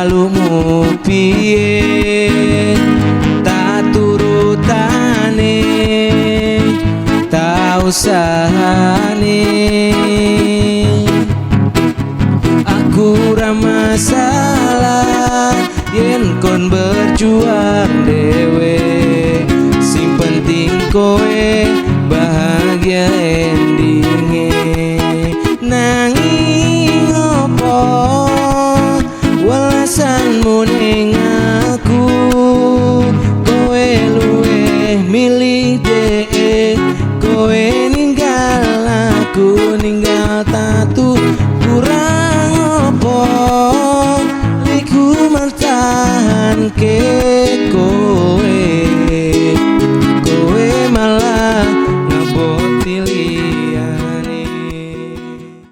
lalumu piye tak turutane tak usahane aku ra masalah yen kon berjuang dewe sing penting kowe bahagia endinge nanging opo welasanmu ning aku kowe luwih milih dek kowe ninggal aku ninggal tatu kurang opo liku mertahan ke kowe